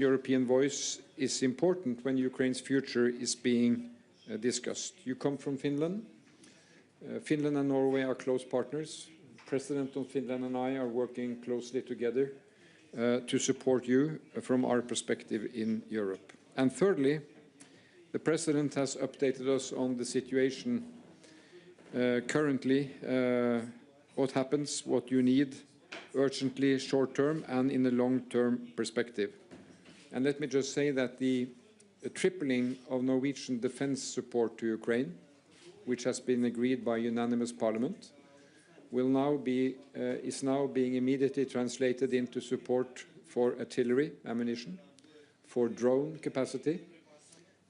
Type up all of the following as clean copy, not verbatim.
European voice is important when Ukraine's future is being discussed. You come from Finland. Finland and Norway are close partners. President of Finland and I are working closely together to support you from our perspective in Europe. And thirdly, the President has updated us on the situation currently, what happens, what you need urgently, short-term and in a long-term perspective. And let me just say that the tripling of Norwegian defense support to Ukraine, which has been agreed by unanimous Parliament, is now being immediately translated into support for artillery ammunition, for drone capacity,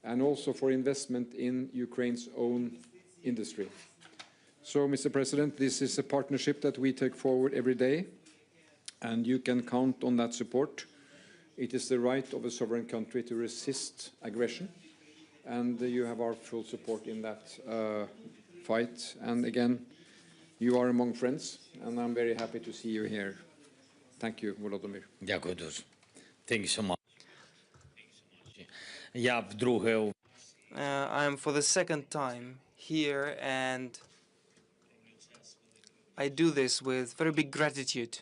and also for investment in Ukraine's own industry. So, Mr. President, this is a partnership that we take forward every day, and you can count on that support. It is the right of a sovereign country to resist aggression, and you have our full support in that fight. And again, you are among friends, and I'm very happy to see you here. Thank you, Volodymyr. Дякую дуже. Thank you so much. Я вдруге I'm for the second time here, and I do this with very big gratitude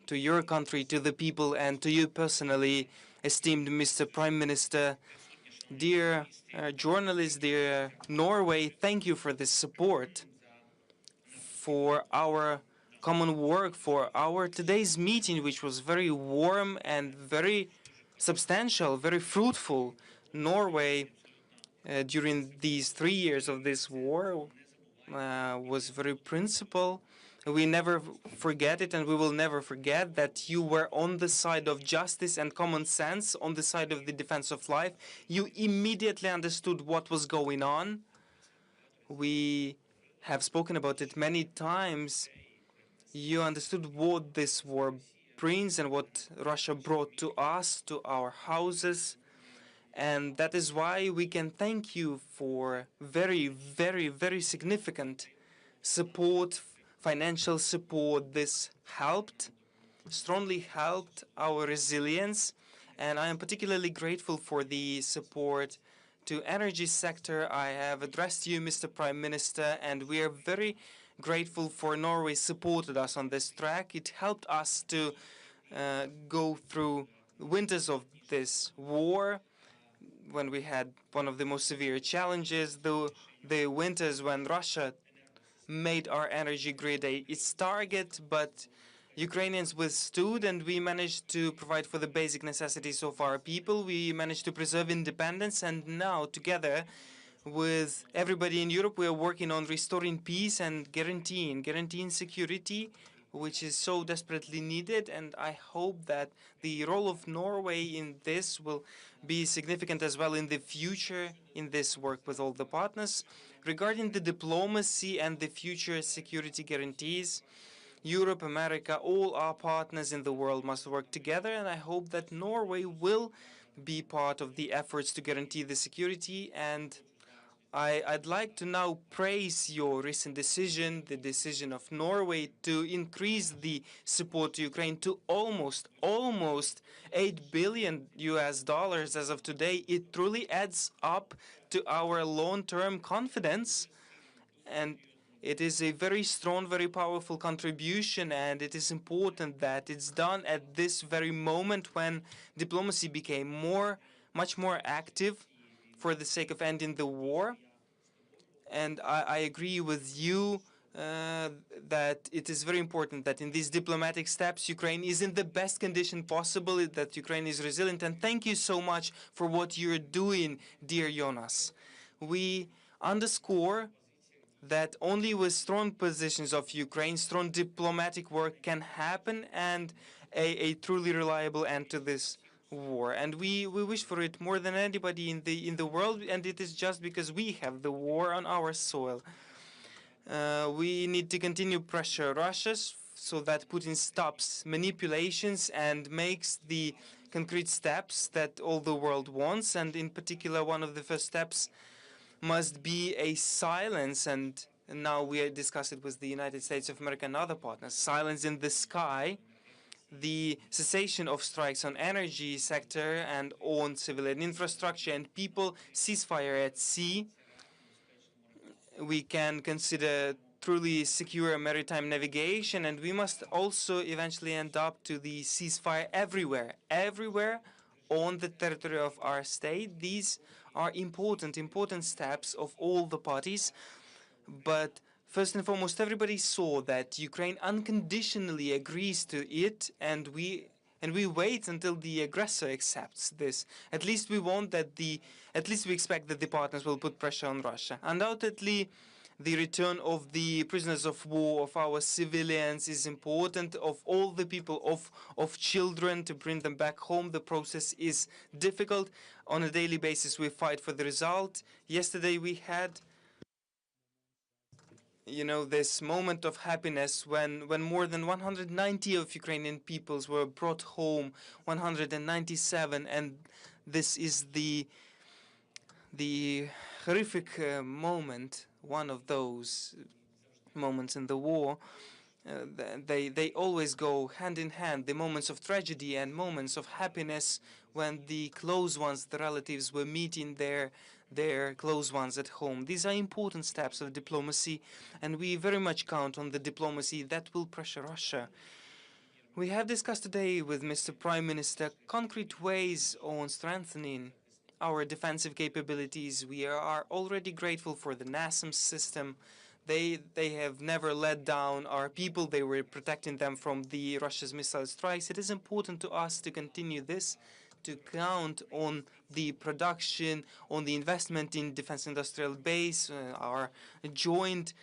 to your country, to the people, and to you personally, esteemed Mr. Prime Minister. Dear journalists, dear Norway, thank you for this support, for our common work, for our today's meeting, which was very warm and very substantial, very fruitful. Norway, during these 3 years of this war, was very principled. We never forget it, and we will never forget that you were on the side of justice and common sense, on the side of the defense of life. You immediately understood what was going on. We have spoken about it many times. You understood what this war brings and what Russia brought to us, to our houses. And that is why we can thank you for very, very, very significant support, financial support. This helped, strongly helped our resilience. And I am particularly grateful for the support to energy sector. I have addressed you, Mr. Prime Minister, and we are very grateful for Norway supported us on this track. It helped us to go through the winters of this war, when we had one of the most severe challenges, the winters when Russia made our energy grid its target, but Ukrainians withstood, and we managed to provide for the basic necessities of our people. We managed to preserve independence, and now, together with everybody in Europe, we are working on restoring peace and guaranteeing security, which is so desperately needed. And I hope that the role of Norway in this will be significant as well in the future in this work with all the partners. Regarding the diplomacy and the future security guarantees, Europe, America, all our partners in the world must work together, and I hope that Norway will be part of the efforts to guarantee the security. And I'd like to now praise your recent decision, the decision of Norway to increase the support to Ukraine to almost $8 billion as of today. It truly adds up to our long-term confidence, and it is a very strong, very powerful contribution, and it is important that it's done at this very moment when diplomacy became much more active for the sake of ending the war. And I agree with you that it is very important that in these diplomatic steps, Ukraine is in the best condition possible, that Ukraine is resilient. And thank you so much for what you're doing, dear Jonas. We underscore that only with strong positions of Ukraine, strong diplomatic work can happen, and a truly reliable end to this war. And we wish for it more than anybody in the world, and it is just because we have the war on our soil. We need to continue pressure Russia so that Putin stops manipulations and makes the concrete steps that all the world wants. And in particular, one of the first steps must be a silence, and now we discuss it with the United States of America and other partners, silence in the sky the cessation of strikes on energy sector and on civilian infrastructure and people, ceasefire at sea. We can consider truly secure maritime navigation, and we must also eventually end up to the ceasefire everywhere on the territory of our state. These are important steps of all the parties. But first and foremost, everybody saw that Ukraine unconditionally agrees to it, and we wait until the aggressor accepts this. At least we expect that the partners will put pressure on Russia. Undoubtedly, the return of the prisoners of war, of our civilians, is important, of all the people, of children, to bring them back home. The process is difficult. On a daily basis, we fight for the result. Yesterday we had this moment of happiness when more than 190 of Ukrainian peoples were brought home, 197, and this is the horrific moment, one of those moments in the war. They always go hand in hand, the moments of tragedy and moments of happiness when the close ones, the relatives, were meeting their close ones at home. These are important steps of diplomacy, and we very much count on the diplomacy that will pressure Russia. We have discussed today with Mr. Prime Minister concrete ways on strengthening our defensive capabilities. We are already grateful for the NASAMS system. They have never let down our people. They were protecting them from the Russia's missile strikes. It is important to us to continue this, to count on the production, on the investment in defense industrial base, our joint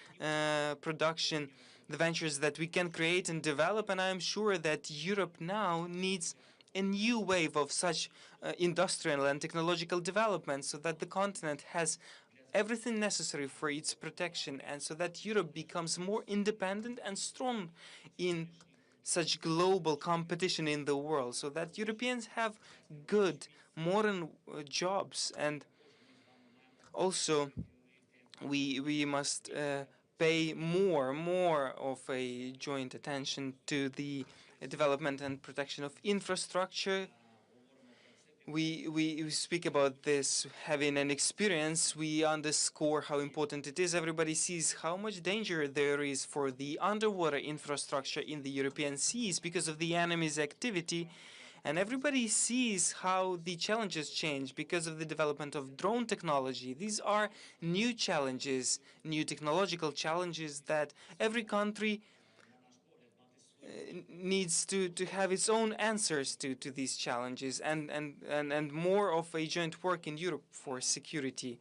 production, the ventures that we can create and develop. And I am sure that Europe now needs a new wave of such industrial and technological development, so that the continent has everything necessary for its protection, and so that Europe becomes more independent and strong in such global competition in the world, so that Europeans have good, modern jobs. And also, we must pay more of a joint attention to the development and protection of infrastructure. We speak about this having an experience. We underscore how important it is. Everybody sees how much danger there is for the underwater infrastructure in the European seas because of the enemy's activity. And everybody sees how the challenges change because of the development of drone technology. These are new challenges, new technological challenges that every country needs to have its own answers to these challenges, and more of a joint work in Europe for security.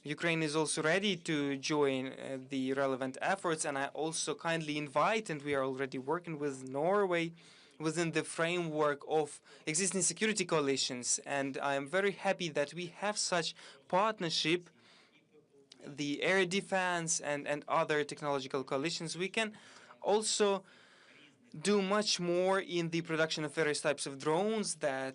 Ukraine is also ready to join the relevant efforts, and I also kindly invite, and we are already working with Norway within the framework of existing security coalitions, and I am very happy that we have such partnership, the air defense and other technological coalitions. We can also do much more in the production of various types of drones. That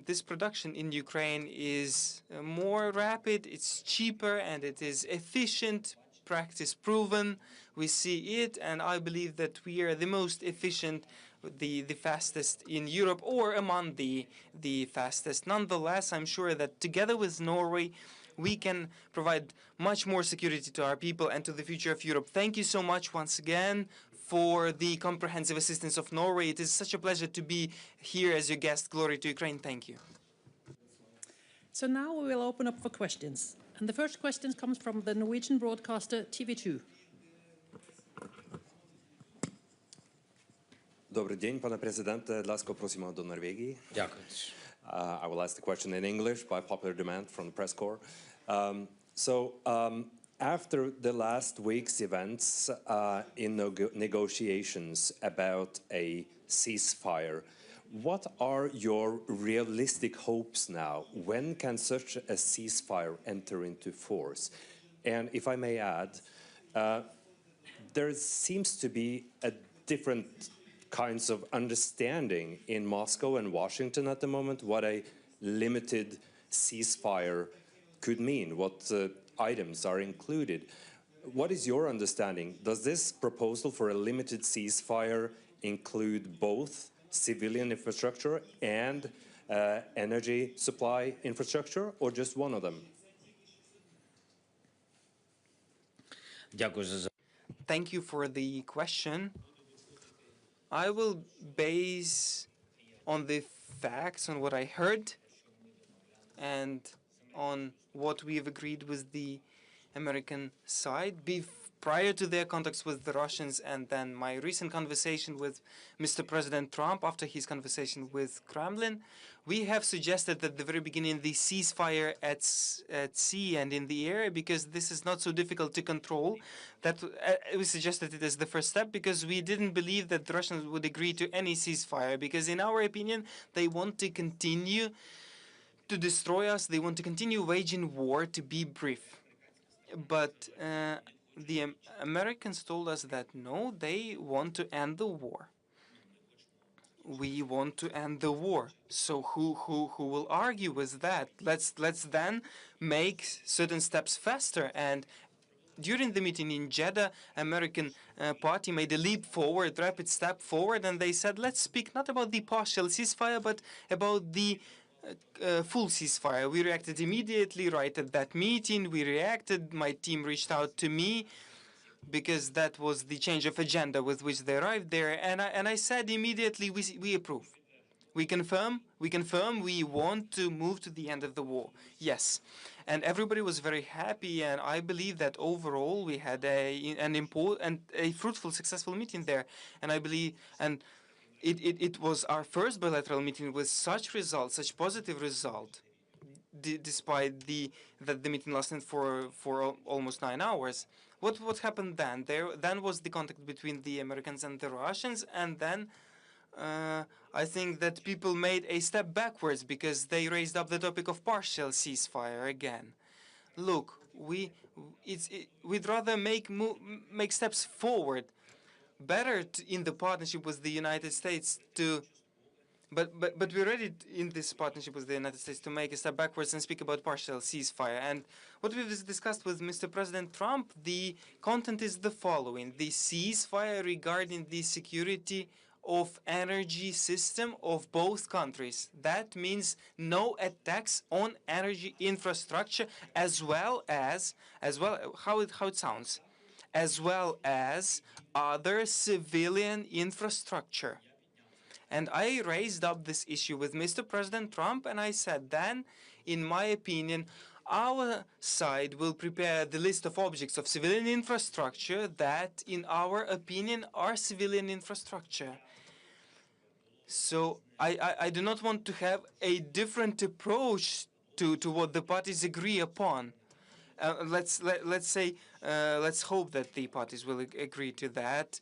this production in Ukraine is more rapid, it's cheaper, and it is efficient, practice proven. We see it, and I believe that we are the most efficient, the fastest in Europe, or among the fastest. Nonetheless, I'm sure that together with Norway, we can provide much more security to our people and to the future of Europe. Thank you so much once again for the comprehensive assistance of Norway. It is such a pleasure to be here as your guest. Glory to Ukraine. Thank you. So now we will open up for questions. And the first question comes from the Norwegian broadcaster TV2. Добрий день, пане президенте. Ласка просимо до Норвегії. Дякую. I will ask the question in English by popular demand from the press corps. After the last week's events in negotiations about a ceasefire, what are your realistic hopes now? When can such a ceasefire enter into force? And if I may add, there seems to be a different kinds of understanding in Moscow and Washington at the moment what a limited ceasefire could mean, what items are included. What is your understanding? Does this proposal for a limited ceasefire include both civilian infrastructure and energy supply infrastructure, or just one of them? Thank you for the question. I will base on the facts, on what I heard, and on what we've agreed with the American side prior to their contacts with the Russians, and then my recent conversation with Mr. President Trump after his conversation with Kremlin. We have suggested at the very beginning the ceasefire at sea and in the air, because this is not so difficult to control. That we suggested it as the first step because we didn't believe that the Russians would agree to any ceasefire, because in our opinion they want to continue to destroy us. They want to continue waging war, to be brief. But the Americans told us that no, they want to end the war. We want to end the war. So who will argue with that? Let's then make certain steps faster. And during the meeting in Jeddah, American party made a leap forward, rapid step forward, and they said, let's speak not about the partial ceasefire, but about the full ceasefire. We reacted immediately right at that meeting. We reacted. My team reached out to me because that was the change of agenda with which they arrived there. And I said immediately, we approve. We confirm, we want to move to the end of the war. Yes. And everybody was very happy, and I believe that overall we had an important and a fruitful, successful meeting there. And I believe, and it was our first bilateral meeting with such results, such positive result, despite that the meeting lasted for almost 9 hours. What happened then? Then was the contact between the Americans and the Russians, and then I think that people made a step backwards because they raised up the topic of partial ceasefire again. Look, we'd rather make steps forward. Better in the partnership with the United States to, but we're ready in this partnership with the United States to make a step backwards and speak about partial ceasefire. And what we've discussed with Mr. President Trump, the content is the following: the ceasefire regarding the security of energy system of both countries. That means no attacks on energy infrastructure, as well how it sounds, as well as other civilian infrastructure. And I raised up this issue with Mr. President Trump, and I said then, in my opinion, our side will prepare the list of objects of civilian infrastructure that, in our opinion, are civilian infrastructure. So I do not want to have a different approach to what the parties agree upon. Let's hope that the parties will agree to that.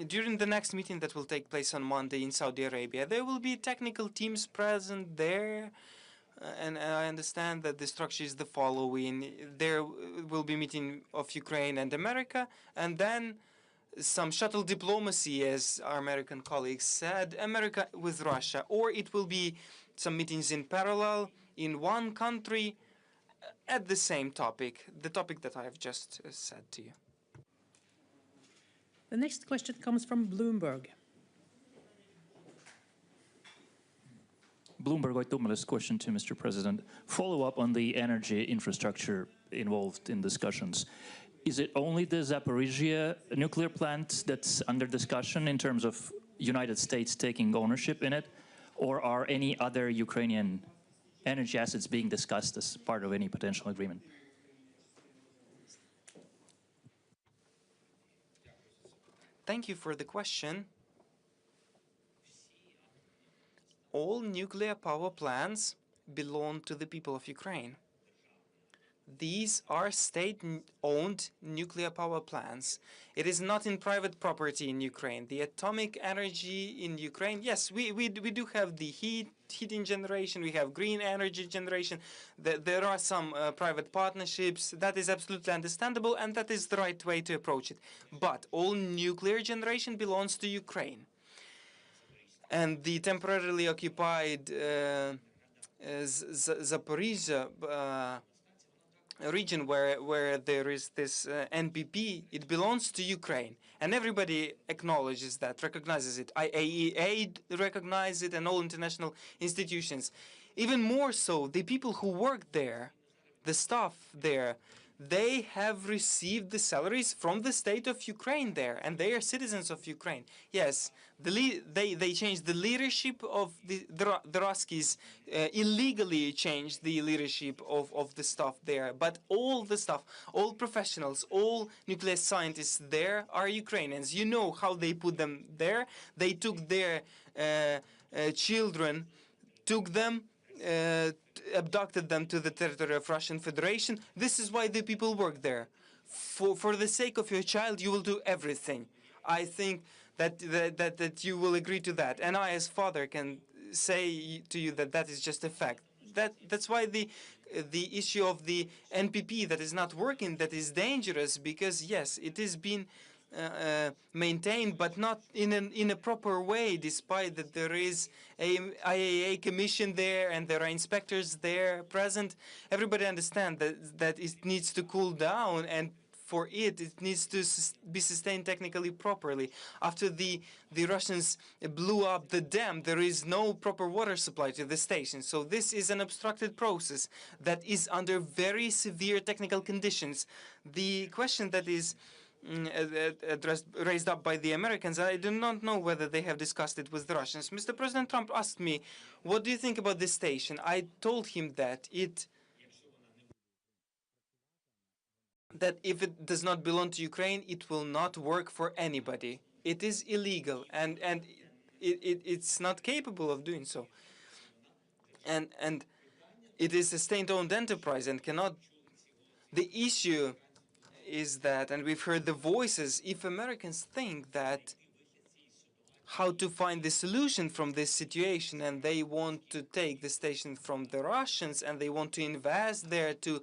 During the next meeting that will take place on Monday in Saudi Arabia, there will be technical teams present there, and I understand that the structure is the following. There will be a meeting of Ukraine and America, and then some shuttle diplomacy, as our American colleagues said, America with Russia, or it will be some meetings in parallel in one country at the same topic, the topic that I have just said to you. The next question comes from Bloomberg. Bloomberg Oitumalis question to Mr. President. Follow up on the energy infrastructure involved in discussions. Is it only the Zaporizhia nuclear plant that's under discussion in terms of United States taking ownership in it, or are any other Ukrainian energy assets being discussed as part of any potential agreement? Thank you for the question. All nuclear power plants belong to the people of Ukraine. These are state-owned nuclear power plants. It is not in private property in Ukraine. The atomic energy in Ukraine, yes, we do have the heating generation, we have green energy generation. There are some private partnerships. That is absolutely understandable, and that is the right way to approach it. But all nuclear generation belongs to Ukraine. And the temporarily occupied Zaporizhia region where there is this NPP, it belongs to Ukraine, and everybody acknowledges that, recognizes it. IAEA recognizes it, and all international institutions. Even more so, the people who work there, the staff there, they have received the salaries from the state of Ukraine there, and they are citizens of Ukraine. Yes, they changed the leadership of the Ruskies, illegally changed the leadership of the staff there, but all the staff, all professionals, all nuclear scientists there are Ukrainians. You know how they put them there. They took their children, took them, abducted them to the territory of Russian Federation. This is why the people work there. For the sake of your child, you will do everything. I think that you will agree to that, and I, as father, can say to you that that is just a fact. That's why the issue of the NPP that is not working, that is dangerous, because yes, it is being maintained, but not in a proper way, despite that there is a IAEA commission there and there are inspectors there present. Everybody understands that it needs to cool down, and for it needs to be sustained technically properly. After the Russians blew up the dam, there is no proper water supply to the station. So this is an obstructed process that is under very severe technical conditions. The question that is raised up by the Americans, I do not know whether they have discussed it with the Russians. Mr. President Trump asked me, what do you think about this station? I told him that if it does not belong to Ukraine, it will not work for anybody. It is illegal, and it's not capable of doing so. And it is a state-owned enterprise and cannot. The issue is that, and we've heard the voices, if Americans think that how to find the solution from this situation, and they want to take the station from the Russians, and they want to invest there to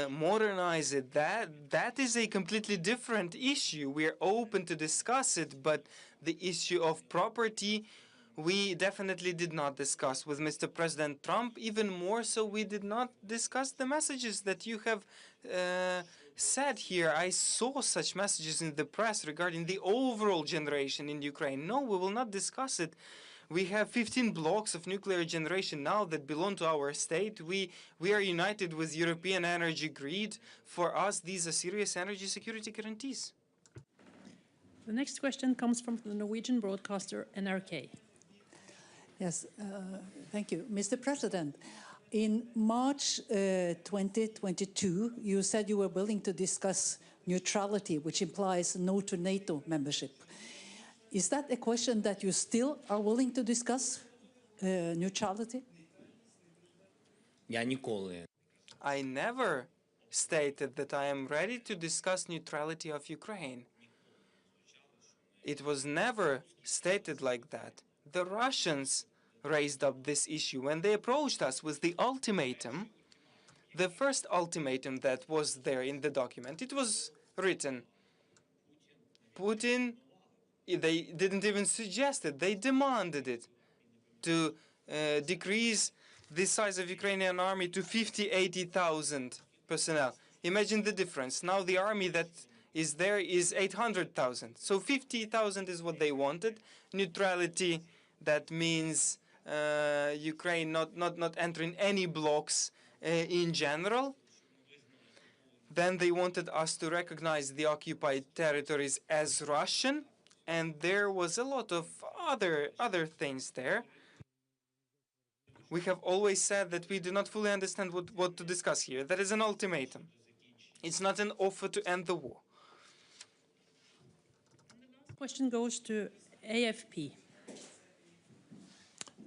modernize it, that is a completely different issue. We're open to discuss it, but the issue of property, we definitely did not discuss with Mr. President Trump. Even more so, we did not discuss the messages that you have said here. I saw such messages in the press regarding the overall generation in Ukraine. No, we will not discuss it. We have 15 blocks of nuclear generation now that belong to our state. We are united with European energy grid. For us, these are serious energy security guarantees. The next question comes from the Norwegian broadcaster NRK. Yes, thank you. Mr. President, in March 2022, you said you were willing to discuss neutrality, which implies no to NATO membership. Is that a question that you still are willing to discuss, neutrality? Я ніколи. I never stated that I am ready to discuss neutrality of Ukraine. It was never stated like that. The Russians raised up this issue when they approached us with the ultimatum. The first ultimatum that was there in the document, it was written. Putin, they didn't even suggest it, they demanded it, to decrease the size of Ukrainian army to 80,000 personnel. Imagine the difference. Now the army that is there is 800,000. So 50,000 is what they wanted. Neutrality, that means Ukraine not entering any blocks in general. Then they wanted us to recognize the occupied territories as Russian, and there was a lot of other things there. We have always said that we do not fully understand what to discuss here. That is an ultimatum. It's not an offer to end the war. Question goes to AFP.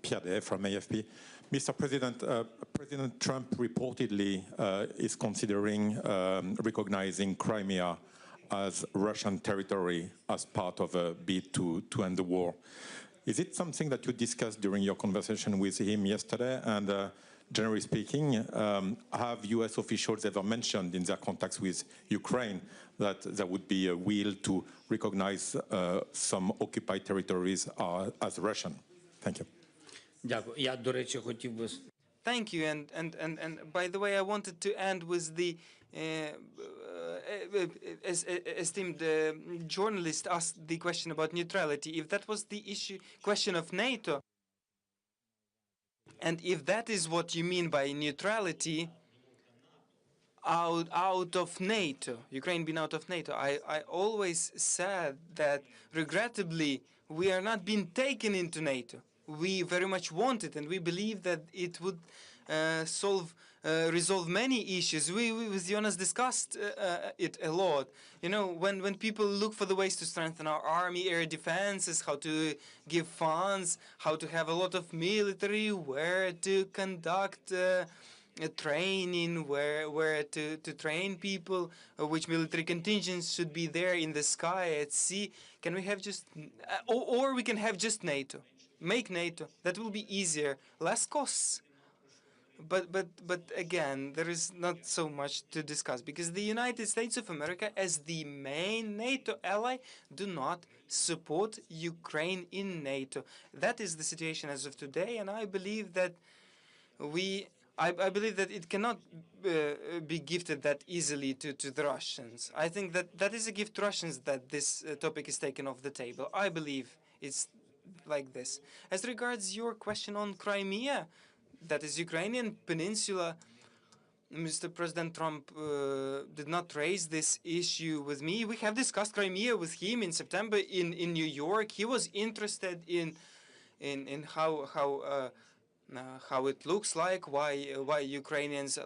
Pierre from AFP. Mr. President, President Trump reportedly is considering recognizing Crimea as Russian territory as part of a bid to end the war. Is it something that you discussed during your conversation with him yesterday? And generally speaking, have US officials ever mentioned in their contacts with Ukraine that there would be a will to recognize some occupied territories as Russian? Thank you. Дякую. Я, до речі, хотів би... Thank you. And by the way, I wanted to end with the esteemed journalist asked the question about neutrality. If that was the question of NATO, and if that is what you mean by neutrality, out of NATO, Ukraine being out of NATO, I always said that regrettably we are not being taken into NATO. We very much want it, and we believe that it would resolve many issues. We with Jonas discussed it a lot. You know, when people look for the ways to strengthen our army, air defenses, how to give funds, how to have a lot of military, where to conduct training, where to train people, which military contingents should be there in the sky, at sea. Can we have just, or we can have just NATO. Make NATO. That will be easier, less costs. But again, there is not so much to discuss because the United States of America, as the main NATO ally, do not support Ukraine in NATO. That is the situation as of today, and I believe that I believe that it cannot be gifted that easily to the Russians. I think that is a gift to Russians that this topic is taken off the table. I believe it's like this. As regards your question on Crimea, that is Ukrainian peninsula, Mr. President Trump did not raise this issue with me. We have discussed Crimea with him in September in New York. He was interested in how it looks like, why Ukrainians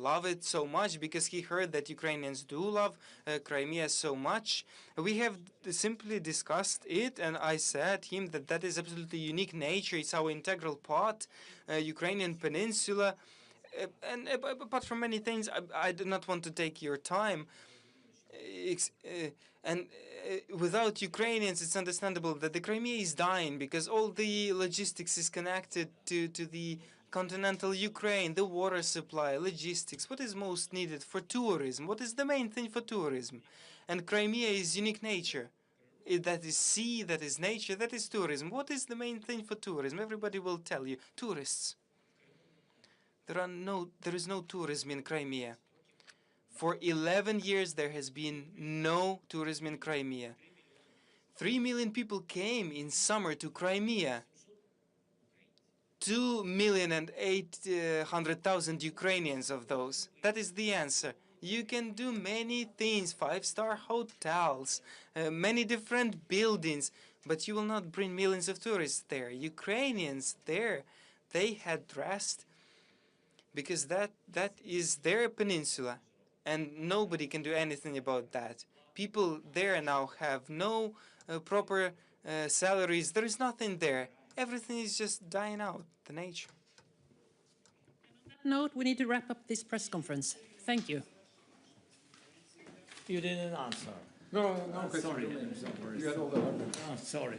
love it so much, because he heard that Ukrainians do love Crimea so much. We have simply discussed it, and I said to him that that is absolutely unique nature. It's our integral part, Ukrainian peninsula. And apart from many things, I do not want to take your time. Without Ukrainians, it's understandable that the Crimea is dying because all the logistics is connected to the continental Ukraine, the water supply, logistics. What is most needed for tourism? What is the main thing for tourism? And Crimea is unique nature. That is sea, that is nature, that is tourism. What is the main thing for tourism? Everybody will tell you. Tourists. There is no tourism in Crimea. For 11 years, there has been no tourism in Crimea. 3 million people came in summer to Crimea. 2,800,000 Ukrainians of those. That is the answer. You can do many things, 5-star hotels, many different buildings, but you will not bring millions of tourists there. Ukrainians there, they had rest because that is their peninsula. And nobody can do anything about that. People there now have no proper salaries. There is nothing there. Everything is just dying out, the nature. On that note, we need to wrap up this press conference. Thank you. You didn't answer. No, sorry. You had all the Oh, sorry.